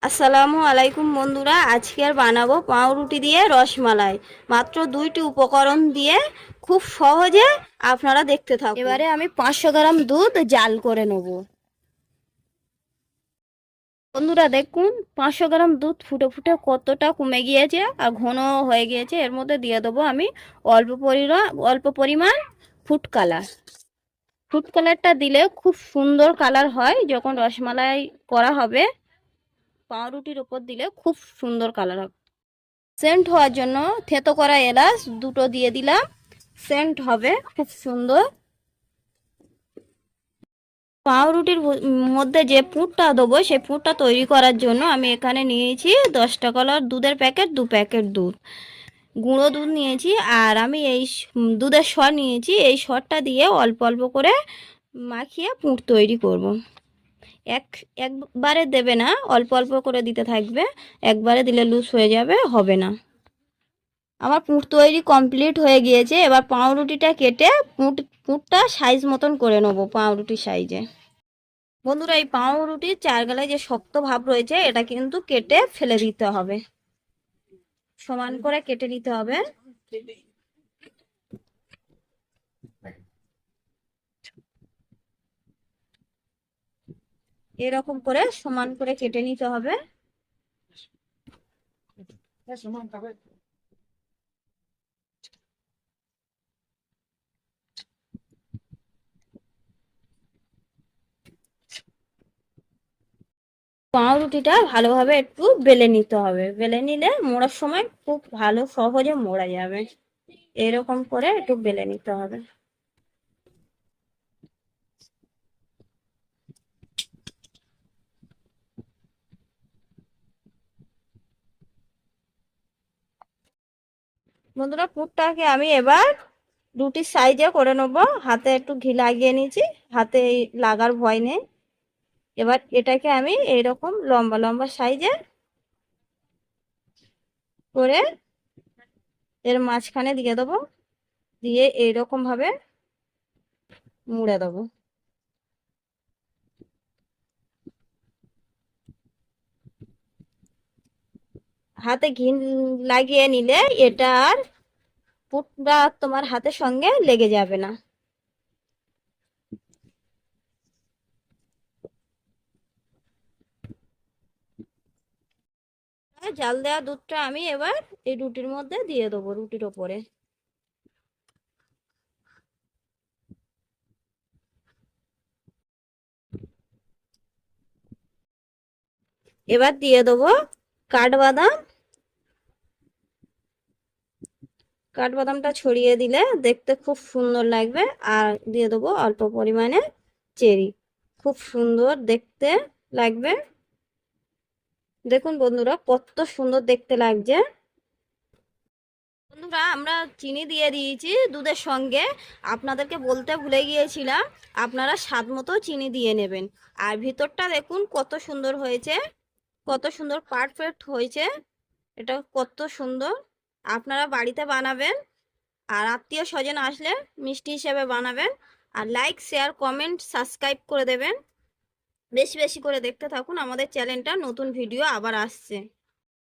আসসালামু আলাইকুম বন্ধুরা, আজকে আর বানাবো পাউরুটি দিয়ে রসমালাই। মাত্র দুইটি উপকরণ দিয়ে খুব সহজে আপনারা দেখতে থাকুন। এবারে আমি 500 গ্রাম দুধ জাল করে নেব। বন্ধুরা দেখুন, 500 গ্রাম দুধ ফুটে ফুটে কতটা কমে গিয়েছে আর ঘন হয়ে গিয়েছে। এর মধ্যে দিয়ে দেবো আমি অল্প পরিমাণ ফুড কালার। ফুড কালারটা দিলে খুব সুন্দর কালার হয়। যখন রসমালাই করা হবে, পাউরুটির উপর দিলে খুব সুন্দর কালার হবে। সেন্ট হওয়ার জন্য থেতো করা এলাচ দুটো দিয়ে দিলাম, সেন্ট হবে খুব সুন্দর। পাউরুটির মধ্যে যে পুরটা দেবো সেই পুরটা তৈরি করার জন্য আমি এখানে নিয়েছি 10 টাকার দুধের প্যাকেট, 2 প্যাকেট দুধ, গুঁড়ো দুধ নিয়েছি। আর আমি এই দুধের সর নিয়েছি। এই সরটা দিয়ে অল্প অল্প করে মাখিয়ে পুর তৈরি করব। একবারে দেবে না, অল্প অল্প করে দিতে থাকবে। একবারে দিলে লুজ হয়ে যাবে, হবে না। আমার পুর তৈরি কমপ্লিট হয়ে গিয়েছে। এবার পাউরুটিটা কেটে পুরটা সাইজ মতন করে নেবো, পাউরুটির সাইজে। বন্ধুরা, এই পাউরুটির চারগালায় যে শক্ত ভাব রয়েছে এটা কিন্তু কেটে ফেলে দিতে হবে, সমান করে কেটে নিতে হবে। এরকম করে সমান করে কেটে নিতে হবে। পাউরুটিটা ভালোভাবে একটু বেলে নিতে হবে। বেলে নিলে মোড়ার সময় খুব ভালো সহজে মোড়া যাবে। এরকম করে একটু বেলে নিতে হবে। বন্ধুরা, পুরটাকে আমি এবার রুটির সাইজে করে নেব। হাতে একটু ঘি লাগিয়ে নিয়েছি, হাতে লাগার ভয় নেই। এবার এটাকে আমি এইরকম লম্বা লম্বা সাইজে করে এর মাঝখানে দিয়ে দেবো, দিয়ে এইরকম ভাবে মুড়ে দেবো। হাতে ঘি লাগিয়ে নিলে এটা আর পুরটা তোমার হাতের সঙ্গে লেগে যাবে না। জাল দেওয়া দুধটা আমি এবার এই রুটির মধ্যে দিয়ে দেবো, রুটির ওপরে। এবার দিয়ে দেবো কাঠবাদাম। কাঠবাদামটা ছড়িয়ে দিলে দেখতে খুব সুন্দর লাগবে। আর দিয়ে দেবো অল্প পরিমাণে চেরি, খুব সুন্দর দেখতে লাগবে। দেখুন বন্ধুরা, কত সুন্দর দেখতে লাগছে। বন্ধুরা, আমরা চিনি দিয়ে দিয়েছি দুধের সঙ্গে। আপনাদেরকে বলতে ভুলে গিয়েছিলাম, আপনারা স্বাদ মতো চিনি দিয়ে নেবেন। আর ভিতরটা দেখুন কত সুন্দর হয়েছে, কত সুন্দর পারফেক্ট হয়েছে। এটা কত সুন্দর। আপনারা বাড়িতে বানাবেন, আর আত্মীয় স্বজন আসলে মিষ্টি হিসেবে বানাবেন। আর লাইক, শেয়ার, কমেন্ট, সাবস্ক্রাইব করে দেবেন। বেশি বেশি করে দেখতে থাকুন, আমাদের চ্যানেলটা নতুন ভিডিও আবার আসছে।